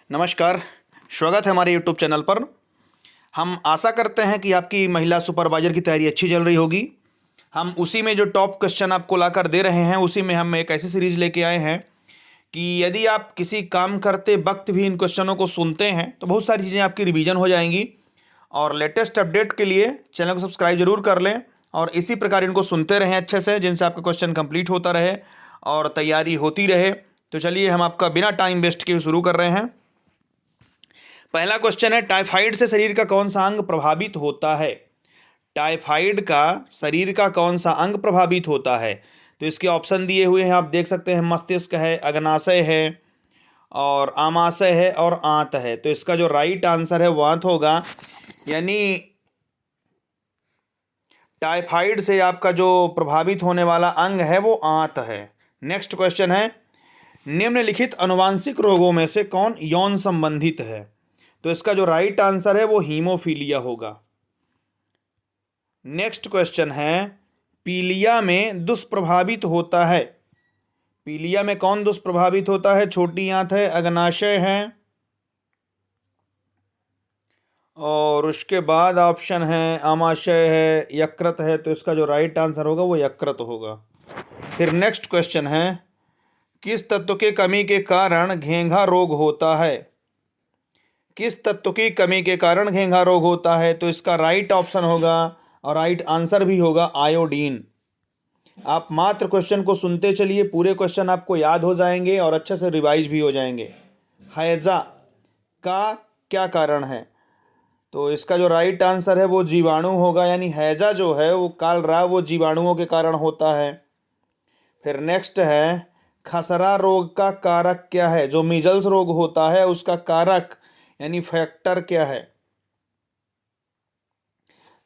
नमस्कार। स्वागत है हमारे यूट्यूब चैनल पर। हम आशा करते हैं कि आपकी महिला सुपरवाइज़र की तैयारी अच्छी चल रही होगी। हम उसी में जो टॉप क्वेश्चन आपको लाकर दे रहे हैं, उसी में हम एक ऐसी सीरीज़ लेके आए हैं कि यदि आप किसी काम करते वक्त भी इन क्वेश्चनों को सुनते हैं तो बहुत सारी चीज़ें आपकी रिवीजन हो जाएंगी। और लेटेस्ट अपडेट के लिए चैनल को सब्सक्राइब जरूर कर लें और इसी प्रकार इनको सुनते रहें अच्छे से, जिनसे आपका क्वेश्चन कंप्लीट होता रहे और तैयारी होती रहे। तो चलिए हम आपका बिना टाइम वेस्ट किए शुरू कर रहे हैं। पहला क्वेश्चन है, टाइफाइड से शरीर का कौन सा अंग प्रभावित होता है? टाइफाइड का शरीर का कौन सा अंग प्रभावित होता है? तो इसके ऑप्शन दिए हुए हैं, आप देख सकते हैं। मस्तिष्क है, अग्नाशय है और आमाशय है और आंत है। तो इसका जो राइट आंसर है वो आंत होगा। यानी टाइफाइड से आपका जो प्रभावित होने वाला अंग है वो आंत है। नेक्स्ट क्वेश्चन है, निम्नलिखित अनुवांशिक रोगों में से कौन यौन संबंधित है? तो इसका जो राइट आंसर है वो हीमोफीलिया होगा। नेक्स्ट क्वेश्चन है, पीलिया में दुष्प्रभावित होता है। पीलिया में कौन दुष्प्रभावित होता है? छोटी आंत है, अग्नाशय है और उसके बाद ऑप्शन है आमाशय है, यकृत है। तो इसका जो राइट आंसर होगा वो यकृत होगा। फिर नेक्स्ट क्वेश्चन है, किस तत्व के कमी के कारण घेंघा रोग होता है? किस तत्व की कमी के कारण घेंघा रोग होता है? तो इसका राइट ऑप्शन होगा और राइट आंसर भी होगा आयोडीन। आप मात्र क्वेश्चन को सुनते चलिए, पूरे क्वेश्चन आपको याद हो जाएंगे और अच्छे से रिवाइज भी हो जाएंगे। हैजा का क्या कारण है? तो इसका जो राइट आंसर है वो जीवाणु होगा। यानी हैजा जो है वो कालरा, वो जीवाणुओं के कारण होता है। फिर नेक्स्ट है, खसरा रोग का कारक क्या है? जो मीजल्स रोग होता है उसका कारक यानी फैक्टर क्या है?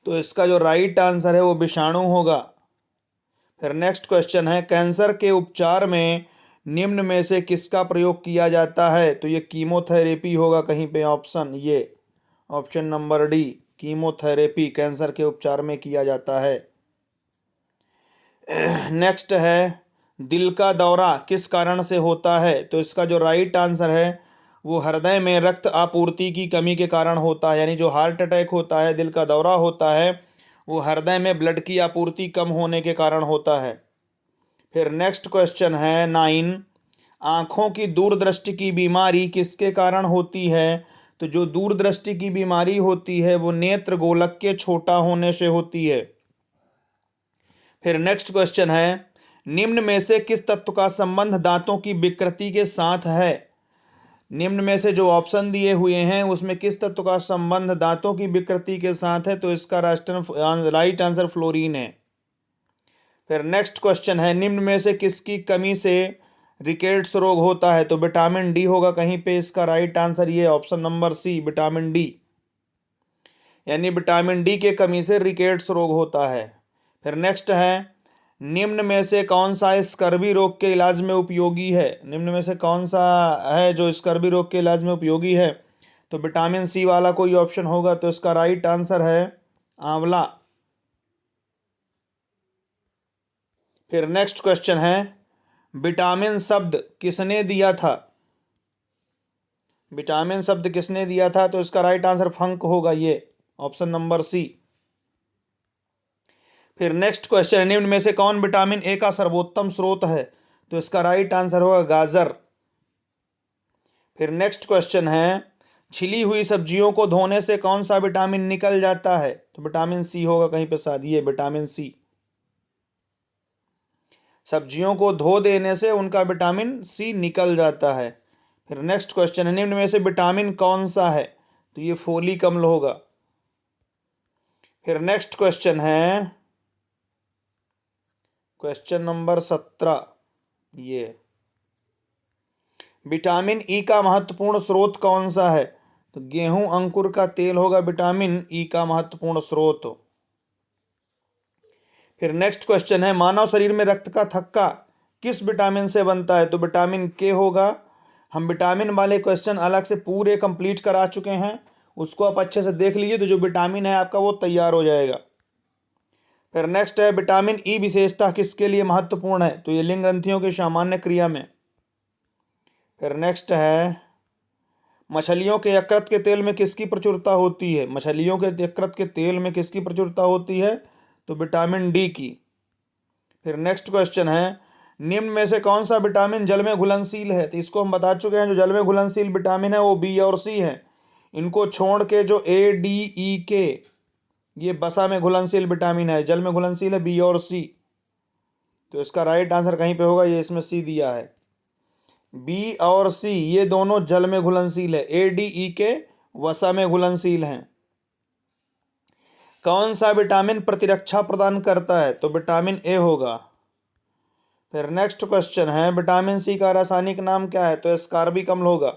तो इसका जो राइट आंसर है वो विषाणु होगा। फिर नेक्स्ट क्वेश्चन है, कैंसर के उपचार में निम्न में से किसका प्रयोग किया जाता है? तो ये कीमोथेरेपी होगा कहीं पे ऑप्शन, ये option number D, chemotherapy cancer के उपचार में किया जाता है। नेक्स्ट है, दिल का दौरा किस कारण से होता है? तो इसका जो राइट आंसर है वो हृदय में रक्त आपूर्ति की कमी के कारण होता है। यानी जो हार्ट अटैक होता है, दिल का दौरा होता है, वो हृदय में ब्लड की आपूर्ति कम होने के कारण होता है। फिर नेक्स्ट क्वेश्चन है 9, आँखों की दूरदृष्टि की बीमारी किसके कारण होती है? तो जो दूरदृष्टि की बीमारी होती है वो नेत्र गोलक के छोटा होने से होती है। फिर नेक्स्ट क्वेश्चन है, निम्न में से किस तत्व का संबंध दांतों की विकृति के साथ है? निम्न में से जो ऑप्शन दिए हुए हैं उसमें किस तत्व का संबंध दांतों की विकृति के साथ है? तो इसका राइट आंसर फ्लोरीन है। फिर नेक्स्ट क्वेश्चन है, निम्न में से किसकी कमी से रिकेट्स रोग होता है? तो विटामिन डी होगा कहीं पे। इसका राइट आंसर ये option number C, vitamin D. यानी विटामिन डी के कमी से रिकेट्स रोग होता है। फिर नेक्स्ट है, निम्न में से कौन सा स्कर्वी रोग के इलाज में उपयोगी है? निम्न में से कौन सा है जो स्कर्वी रोग के इलाज में उपयोगी है? तो विटामिन सी वाला कोई ऑप्शन होगा। तो इसका राइट आंसर है आंवला। फिर नेक्स्ट क्वेश्चन है, विटामिन शब्द किसने दिया था? विटामिन शब्द किसने दिया था? तो इसका राइट आंसर फंक होगा, ये ऑप्शन नंबर सी। फिर नेक्स्ट क्वेश्चन है, निम्न में से कौन विटामिन ए का सर्वोत्तम स्रोत है? तो इसका राइट आंसर होगा गाजर। फिर नेक्स्ट क्वेश्चन है, छिली हुई सब्जियों को धोने से कौन सा विटामिन निकल जाता है? तो विटामिन सी होगा कहीं पे शायद, ये विटामिन सी। सब्जियों को धो देने से उनका विटामिन सी निकल जाता है। फिर नेक्स्ट क्वेश्चन है, निम्न में से विटामिन कौन सा है? तो ये फोलिक अम्ल होगा। फिर नेक्स्ट क्वेश्चन है क्वेश्चन नंबर 17, ये विटामिन ई का महत्वपूर्ण स्रोत कौन सा है? तो गेहूं अंकुर का तेल होगा विटामिन ई का महत्वपूर्ण स्रोत। फिर नेक्स्ट क्वेश्चन है, मानव शरीर में रक्त का थक्का किस विटामिन से बनता है? तो विटामिन के होगा। हम विटामिन वाले क्वेश्चन अलग से पूरे कंप्लीट करा चुके हैं, उसको आप अच्छे से देख लीजिए तो जो विटामिन है आपका वो तैयार हो जाएगा। फिर नेक्स्ट है, विटामिन ई विशेषता किसके लिए महत्वपूर्ण है? तो ये लिंग ग्रंथियों की सामान्य क्रिया में। फिर नेक्स्ट है, मछलियों के यकृत के तेल में किसकी प्रचुरता होती है? मछलियों के यकृत के तेल में किसकी प्रचुरता होती है? तो विटामिन डी की। फिर नेक्स्ट क्वेश्चन है, निम्न में से कौन सा विटामिन जल में घुलनशील है? तो इसको हम बता चुके हैं, जो जल में घुलनशील विटामिन है वो बी और सी है। इनको छोड़ के जो ए, डी, ई, के, ये बसा में घुलनशील विटामिन है, जल में घुलनशील है बी और सी। तो इसका राइट आंसर कहीं पे होगा, ये इसमें सी दिया है। बी और सी ये दोनों जल में घुलनशील है, ए, डी, ई, के वसा में घुलनशील हैं। कौन सा विटामिन प्रतिरक्षा प्रदान करता है? तो विटामिन ए होगा। फिर नेक्स्ट क्वेश्चन है, विटामिन सी का रासायनिक नाम क्या है? तो एस्कॉर्बिक अम्ल होगा।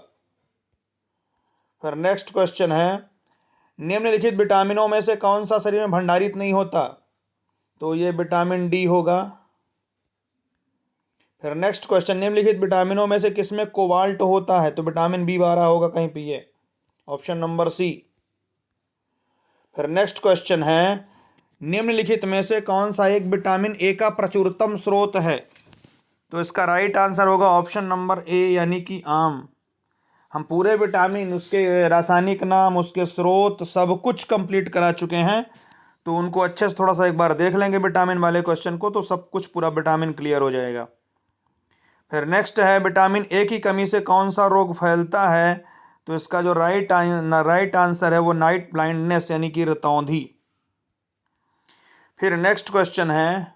फिर नेक्स्ट क्वेश्चन है, निम्नलिखित विटामिनों में से कौन सा शरीर में भंडारित नहीं होता? तो ये विटामिन डी होगा। फिर नेक्स्ट क्वेश्चन, निम्नलिखित विटामिनों में से किसमें कोबाल्ट होता है? तो विटामिन बी12 होगा कहीं पे, ये ऑप्शन नंबर सी। फिर नेक्स्ट क्वेश्चन है, निम्नलिखित में से कौन सा एक विटामिन ए का प्रचुरतम स्रोत है? तो इसका राइट आंसर होगा ऑप्शन नंबर ए, यानी कि आम। हम पूरे विटामिन, उसके रासायनिक नाम, उसके स्रोत, सब कुछ कंप्लीट करा चुके हैं। तो उनको अच्छे से थोड़ा सा एक बार देख लेंगे विटामिन वाले क्वेश्चन को, तो सब कुछ पूरा विटामिन क्लियर हो जाएगा। फिर नेक्स्ट है, विटामिन ए की कमी से कौन सा रोग फैलता है? तो इसका जो राइट आंसर है वो नाइट ब्लाइंडनेस, यानी कि रतौंधी। फिर नेक्स्ट क्वेश्चन है,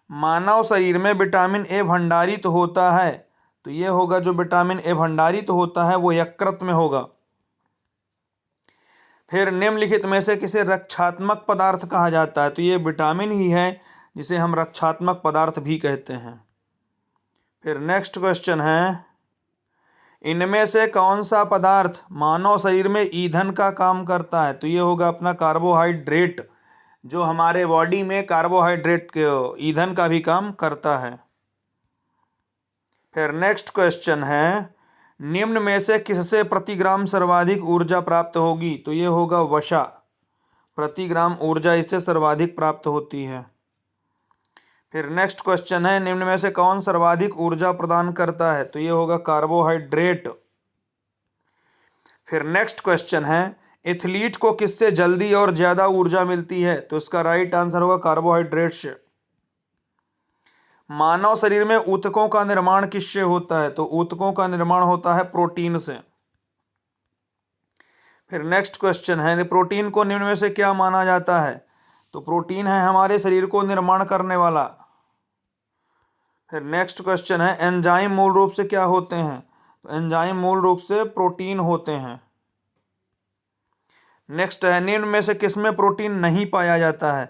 मानव शरीर में विटामिन ए भंडारित होता है? तो ये होगा, जो विटामिन ए भंडारित होता है वो यकृत में होगा। फिर निम्नलिखित में से किसे रक्षात्मक पदार्थ कहा जाता है? तो ये विटामिन ही है जिसे हम रक्षात्मक पदार्थ भी कहते हैं। फिर नेक्स्ट क्वेश्चन है, इनमें से कौन सा पदार्थ मानव शरीर में ईंधन का काम करता है? तो ये होगा अपना कार्बोहाइड्रेट, जो हमारे बॉडी में कार्बोहाइड्रेट के ईंधन का भी काम करता है। फिर नेक्स्ट क्वेश्चन है, निम्न में से किससे प्रति ग्राम सर्वाधिक ऊर्जा प्राप्त होगी? तो ये होगा वसा, प्रति ग्राम ऊर्जा इससे सर्वाधिक प्राप्त होती है। फिर नेक्स्ट क्वेश्चन है, निम्न में से कौन सर्वाधिक ऊर्जा प्रदान करता है? तो ये होगा कार्बोहाइड्रेट। फिर नेक्स्ट क्वेश्चन है, एथलीट को किससे जल्दी और ज्यादा ऊर्जा मिलती है? तो इसका राइट आंसर होगा कार्बोहाइड्रेट से। मानव शरीर में ऊतकों का निर्माण किससे होता है? तो ऊतकों का निर्माण होता है प्रोटीन से। फिर नेक्स्ट क्वेश्चन है, प्रोटीन को निम्न में से क्या माना जाता है? तो प्रोटीन है हमारे शरीर को निर्माण करने वाला। फिर नेक्स्ट क्वेश्चन है, एंजाइम मूल रूप से क्या होते हैं? तो एंजाइम मूल रूप से प्रोटीन होते हैं। नेक्स्ट है, निम्न में से किसमें प्रोटीन नहीं पाया जाता है?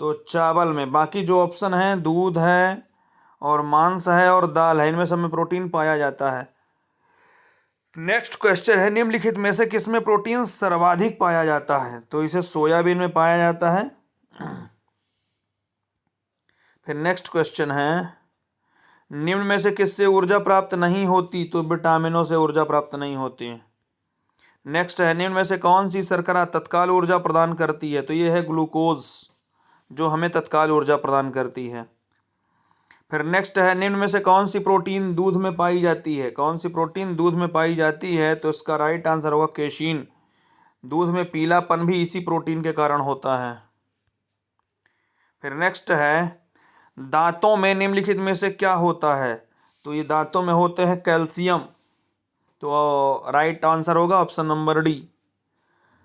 तो चावल में। बाकी जो ऑप्शन है, दूध है और मांस है और दाल है, इनमें सब में प्रोटीन पाया जाता है। नेक्स्ट क्वेश्चन है, निम्नलिखित में से किसमें प्रोटीन सर्वाधिक पाया जाता है? तो इसे सोयाबीन में पाया जाता है। फिर नेक्स्ट क्वेश्चन है, निम्न में से किससे ऊर्जा प्राप्त नहीं होती? तो विटामिनों से ऊर्जा प्राप्त नहीं होती है। नेक्स्ट है, निम्न में से कौन सी शर्करा तत्काल ऊर्जा प्रदान करती है? तो ये है ग्लूकोज, जो हमें तत्काल ऊर्जा प्रदान करती है। फिर नेक्स्ट है, निम्न में से कौन सी प्रोटीन दूध में पाई जाती है? कौन सी प्रोटीन दूध में पाई जाती है? तो इसका राइट आंसर होगा केशिन। दूध में पीलापन भी इसी प्रोटीन के कारण होता है। फिर नेक्स्ट है, दांतों में निम्नलिखित में से क्या होता है? तो ये दांतों में होते हैं कैल्शियम। तो राइट आंसर होगा ऑप्शन नंबर डी।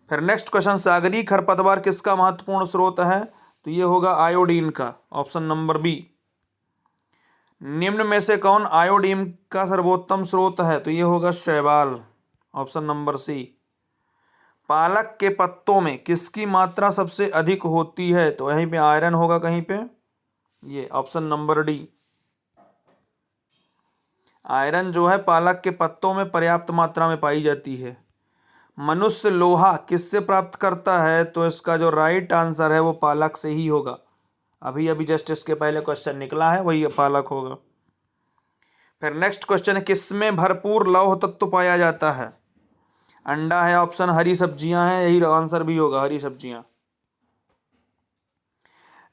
फिर नेक्स्ट क्वेश्चन, सागरीय खरपतवार किसका महत्वपूर्ण स्रोत है? तो ये होगा आयोडीन का, ऑप्शन नंबर बी। निम्न में से कौन आयोडीन का सर्वोत्तम स्रोत है? तो ये होगा शैवाल, ऑप्शन नंबर सी। पालक के पत्तों में किसकी मात्रा सबसे अधिक होती है? तो यहीं पे आयरन होगा कहीं पे, ये ऑप्शन नंबर डी। आयरन जो है पालक के पत्तों में पर्याप्त मात्रा में पाई जाती है। मनुष्य लोहा किससे प्राप्त करता है? तो इसका जो राइट आंसर है वो पालक से ही होगा। अभी अभी जस्ट इसके पहले क्वेश्चन निकला है, वही पालक होगा। फिर नेक्स्ट क्वेश्चन है, किसमें भरपूर लौह तत्व पाया जाता है? अंडा है ऑप्शन, हरी सब्जियां हैं, यही आंसर भी होगा, हरी सब्जियां।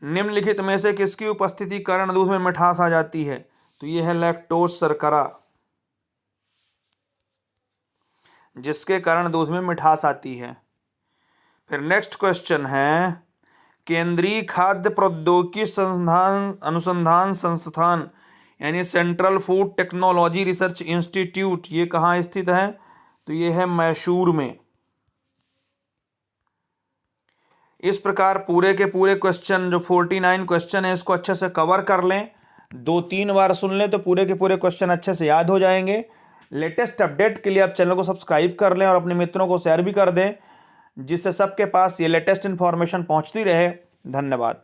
निम्नलिखित में से किसकी उपस्थिति कारण दूध में मिठास आ जाती है? तो ये है लैक्टोज शर्करा। जिसके कारण दूध में मिठास आती है। फिर नेक्स्ट क्वेश्चन है, केंद्रीय खाद्य प्रौद्योगिकी अनुसंधान संस्थान यानी central food technology research institute, ये कहाँ स्थित है? तो ये है मैसूर में। इस प्रकार पूरे के पूरे क्वेश्चन जो 49 क्वेश्चन है इसको अच्छे से कवर कर लें, 2-3 बार सुन लें तो पूरे के पूरे क्वेश्चन अच्छे से याद हो जाएंगे। लेटेस्ट अपडेट के लिए आप चैनल को सब्सक्राइब कर लें और अपने मित्रों को शेयर भी कर दें, जिससे सबके पास ये लेटेस्ट इन्फॉर्मेशन पहुंचती रहे। धन्यवाद।